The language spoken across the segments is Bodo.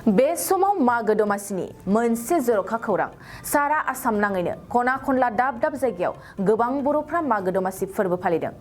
बे समाव मागो दमासिनि मोनसे जर'खा खौरां सारा आसाम नाङैनो खना खनला दाब दाब जायगायाव गोबां बर'फ्रा मागो दमासि फोरबो फालिदों।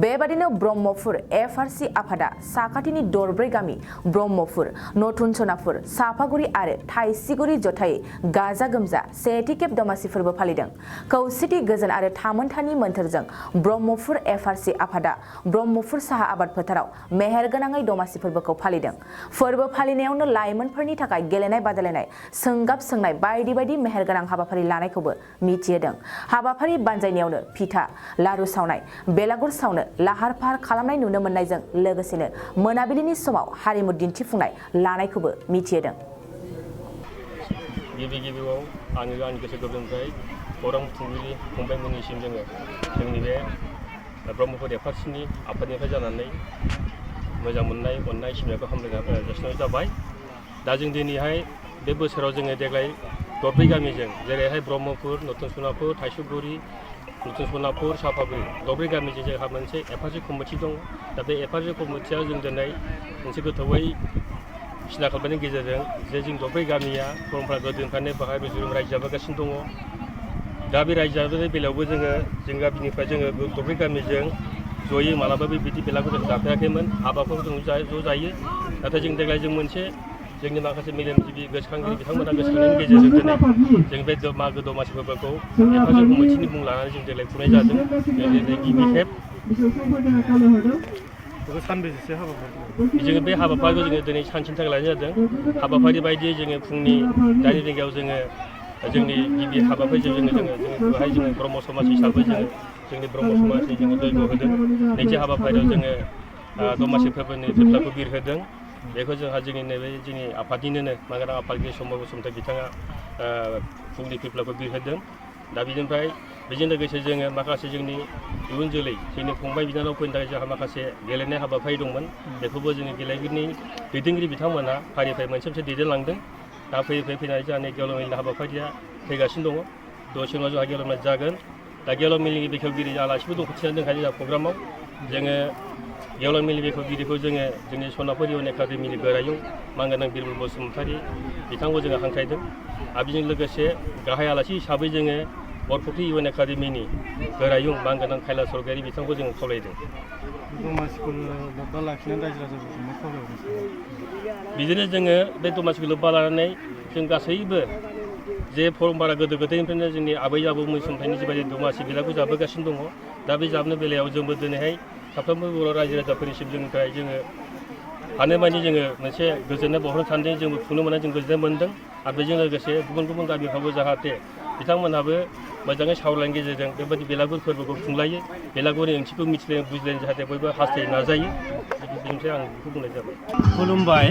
बेबादिनो ब्रह्मपुर एफआरसि आफादा साखाथिनि दरब्रै गामि ब्रह्मपुर, नथुन सनापुर, सापागुरि आरो थाइसिगुरि जथायै गाजा गोमजा सेथि खेब दमासि फोरबो फालिदों। खौसेथि गोजोन आरो थामोनथानि मोन्थोरजों ब्रह्मपुर एफआरसि आफादा ब्रह्मपुर साहा आबाद फोथाराव मेहेरगोनाङै दमासि फोरबोखौ फालिदों। फोरबो फालिनायावनो लाइमोनफोरनि थाखाय गेलेनाय बादायलायनाय, सोंगाब सोंनाय बायदि बायदि मेहेरगोनां हाबाफारि लानायखौबो मिथिहोदों। हाबाफारि बानजायनायावनो फिथा, लारु सावनाय, बेलागुर सावनो लाहार फाहार खालामनाय नुनो मोननायजों लोगोसेनो मोनाबिलिनि समाव हारिमु दिन्थिफुंनाय लानायखौबो मिथिहोदों। गिबि गिबियाव आङो आंनि गोसो गोरबोनिफ्राय खौरां बुथुमगिरि फंबायमोननिसिम जोंनि बे ब्रह्मपुर एफआरसिनि आफादनिफ्राय जानानै मोजां मोननाय अननाय सिबिनायखौ हामलायनाय जासिनाय जाबाय। दा जों दिनैहाय बे बोसोराव जोङो देग्लाय दरब्रै गामिजों जेरैहाय ब्रह्मपुर, नथुन सनापुर, थाइसुगुरि, नथुन सनापुर, सापागुरि दरब्रै गामिजों जोंहा मोनसे एफआरसि कमिटि दङ। दा बे एफआरसि कमिटियाव जों दिनै मोनसे गोथौयै सिना खालामनायनि गेजेरजों जे जों दरब्रै गामिया परम्परा गोदोनिफ्रायनो बाहाय रुजु रायजो जाबोगासिनो दङ। दा बे रायजो जाबोनाय बेलायावबो जों गामिनिफ्राय जोङो दरब्रै गामिजों जयै मालाबाबो बिदि बेलागुर जाफेराखैमोन। हाबाफोरखौ जों ज' जायो। नाथाय जों देग्लाय जों मोनसे जोंनि माखासे मेलेमजिबि गोसोखांगिरि बिथांमोना गोसोखांनायनि गेजेरजों दिनै जों बे मागो दमासि फोरबोखौ एफआरसि कमिटिनि मुं लानानै जों देग्लाय खुंनाय जादों। दिनै गिबि खेब सानबेसेसो हाबाफारि जोङो बे हाबाफारिखौ जोङो दिनै सानसेनि थाखाय लानाय जादों। हाबाफारि बायदियै जोङो फुंनि 8 रिंगायाव जोङो जोंनि गिबि हाबाफारिजों बेवहाय जोङो ब्रह्म समाज हिसाबै जोंनि ब्रह्म समाजनि जोङो जयग होदों। नैथि हाबाफारियाव जोङो दमासि फोरबोनि जोबथाखौ बिरहोदों। बेखौ जोंहा जोंनि आफादनिनो मानगोनां आफादगिरि सम्ब बसुमतारी बिथाङा फुंनि फिरफिलाखौ बिरहोदों। दा बिनिफ्राय बेजों लोगोसे जोङो माखासे जोंनि इयुन जोलै जोंनि फंबाय बिनानावफोरनि थाखाय जोंहा माखासे गेलेनाय हाबाफारि दंमोन। बेखौबो जोंनि गेलेगिरिनि दैदेनगिरि बिथांमोना फारि मोनसे दैदेनलांदों। दा फैयै फैनानै जोंहा गेवलां मेलनि हाबाफारिया फैगासिनो दङ। दसे उनाव जोंहा गेवलां मेल जागोन। दा गेवलां मेलनि बेखेवगिरि आलासिबो दंखिथिनानै दोनखायो जोंहा प्रग्रामाव। जोङो गेवलां मेलनि बेखेवगिरिखौ जोंनि सनापुर इउएन एकाडेमिनि गोरायुं मानगोनां बिरबल बसुमतारी बिथांखौ जोङो हांख्रायदों। आरो बेजों लोगोसे गाहाय आलासि हिसाबै जोङो बरफुख्रि इउएन एकाडेमिनि गोरायुं मानगोनां कैलास सरगयारि बिथांखौ जोङो खावलायदों। दमासिखौ लोब्बा लाखिनानै रायजो राजाफोरखौ खावलायहरदों। बिदिनो जोङो बे दमासिखौ लोब्बा लानानै जों गासैबो जे परम्परा गोदो गोदायनिफ्रायनो जोंनि आबै आबौमोन समनिफ्रायनो जिबायदि दमासि बेलागुर जाबोगासिनो दङ। दा बे जाबनाय बेलायाव जोंबो दिनैहाय साफ्रोमबो बर' रायजो राजाफोरनिसिम जोंनिफ्राय जोङो हानायमानि जोङो मोनसे गोजोननाय बावहरनो सानदों। जोंबो खुंनो मोननाय जों गोजोननाय मोनदों। आरो बेजों लोगोसे गुबुन गामिफ्रावबो जाहाथे बिथांमोनहाबो मोजाङै सावरायनायनि गेजेरजों बेबायदि बेलागुर फोरबोखौ खुंलायो। बेलागुरनि ओंथिखौ मिथिलायनो बुजिलायनो जाहाथे बयबो हास्थायनो नाजायो। बिनिफ्राय आं बेखौ बुंनाय जाबाय। खुलुमबाय।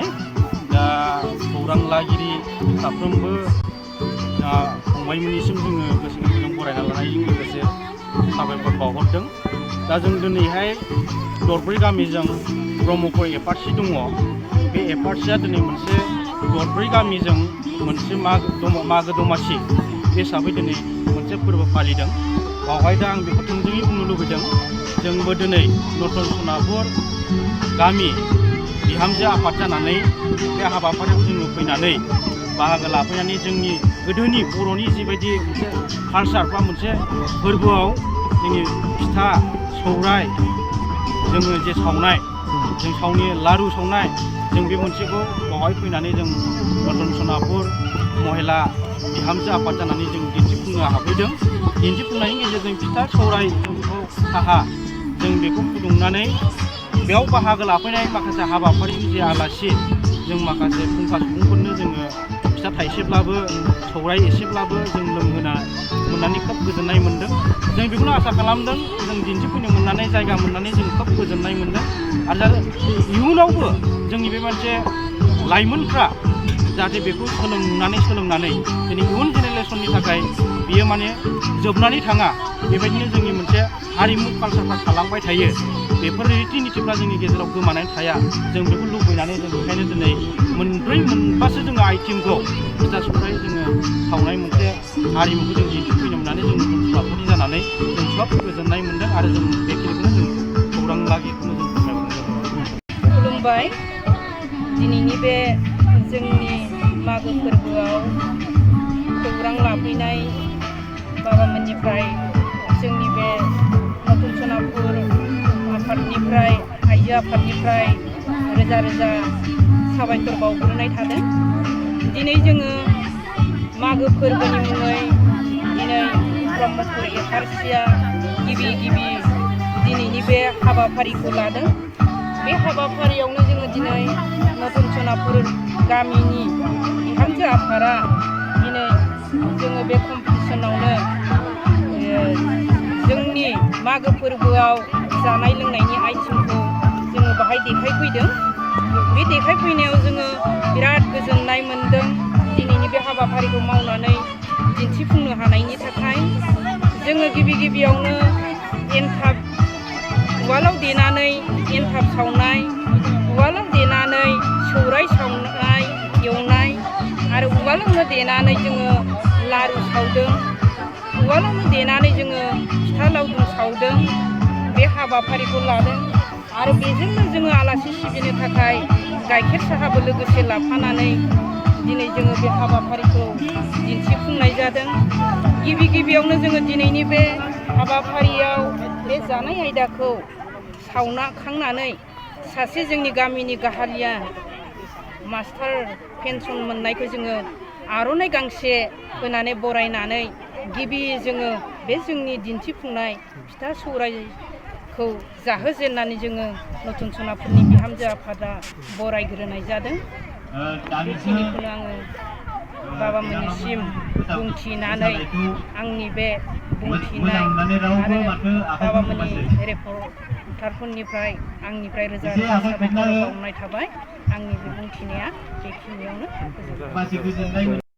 दा खौरां लागिरि साफ्रोमबो फंबायमोननिसिम जोङो गोसो गोरबोजों बरायना लानायजों लोगोसे साबायखर बावहरदों। दा जों दिनैहाय दरब्रै गामिजों ब्रह्मपुर एफआरसि दङ। बे एफआरसिया दिनै मोनसे दरब्रै गामिजों मोनसे मागो दमासि हिसाबै दिनै मोनसे फोरबो फालिदों। बावहाय दा आं बेखौ थोंजोङै बुंनो लुबैदों। जोंबो दिनै नथुन सनापुर गामि बिहामजो आफाद जानानै बे हाबाफारियाव जोङो फैनानै बाहागो लाफैनानै जोंनि गोदोनि बर'नि जिबायदि मोनसे कालसार बा मोनसे फोरबोआव जोंनि फिथा सौराय जोङो जे सावनाय जों सावनि लारु सावनाय जों बे मोनसेखौ बावहाय फैनानै जों नथुन सनापुर महिला बिहामजो आफाद जानानै जों दिन्थिफुंनो हाफैदों। दिन्थिफुंनायनि गेजेरजों फिथा सौराय साहा जों बेखौ फुदुंनानै बेयाव बाहागो लाफैनाय माखासे हाबाफारिनि जे आलासि जों माखासे फुंखा सुबुंफोरनो जोङो फिथा थाइसेब्लाबो सौराय एसेब्लाबो जों लोंहोना मोननानै खोब गोजोननाय मोनदों। जों बेखौनो आसा खालामदों जों दिन्थिफुंनो मोननानै जायगा मोननानै जों खोब गोजोननाय मोनदों। आरो इयुनावबो जोंनि बे मोनसे लाइमोनफ्रा जाहाथे बेखौ सोलोंनानै दिनै इयुन जेनेरेसननि थाखाय बियो माने जोबनानै थाङा। बेबायदिनो जोंनि मोनसे आरिमु कालसारफ्रा थालांबाय थायो बेफोर रीति नीतिफ्रा जोंनि गेजेराव गोमानानै थाया जों बेखौ लुबैनानै जों बेखायनो दिनै मोनब्रै मोनबासो जोङो आइटेमखौ फिथा सौराय जोङो सावनाय मोनसे आरिमुखौ जों दिन्थिफैनो मोननानै जों न'खरनि जानानै जों सब गोजोननाय मोनदों आरो जों बेखिनिखौनो जों खौरां लागिखौनो जों फोरमायहरदों। खुलुमबाय। दिनैनि बे जोंनि मागो फोरबोआव खौरां लाफैनाय बाबामोननिफ्राय जोंनि बे नतुन सनापुर आफादनिफ्राय आइजो आफादनिफ्राय रोजा रोजा साबायखर बावग्रोनाय थादों। दिनै जोङो मागो फोरबोनि मुङै दिनै ब्रह्मपुर एफआरसिआ गिबि दिनैनि बे हाबाफारिखौ लादों। बे हाबाफारियावनो जोङो दिनै नतुन सनापुर गामिनि बिहामजो आफादा दिनै जोङो बे कम्पिटिसनावनो जोंनि मागो फोरबोआव जानाय लोंनायनि आइटेमखौ जोङो बाहाय देखायफैदों। बे देखायफैनायाव जोङो बिराद गोजोननाय मोनदों दिनैनि बे हाबाफारिखौ मावनानै दिन्थिफुंनो हानायनि थाखाय। जोङो गिबियावनो एन्थाब उवालाव देनानै एन्थाब सावनाय, उवालाव देनानै सौराय सावनाय एवनाय आरो उवालावनो देनानै जोङो लारु सावदों, उवालावनो देनानै जोङो फिथा लावदुम सावदों। बे हाबाफारिखौ लादों आरो बेजोंनो जोङो आलासि सिबिनो थाखाय गाइखेर साहाबो लोगोसे लाफानानै दिनै जोङो बे हाबाफारिखौ दिन्थिफुंनाय जादों। गिबियावनो जोङो दिनैनि बे हाबाफारियाव बे जानाय आयदाखौ सावना खांनानै सासे जोंनि गामिनि गाहालिया मास्टार पेन्सन मोननायखौ जोङो आर'नाइ गांसे होनानै बरायनानै जोङो बे जोंनि दिन्थिफुंनाय फिथा सौरायखौ जाहोजेननानै जोङो नतुन सनापुरनि बिहामजो आफादा बरायग्रोनाय जादों। बेखिनिखौनो आङो बाबामोननिसिम बुंथिनानै आंनि बे बुंथिनाय आरो बाबामोननि रिपर्टारफोरनिफ्राय आंनिफ्राय रोजा रोजा साबायखर बावनाय थाबाय। आंनि बे बुंथिनाया बेखिनियावनो फोजोबबाय।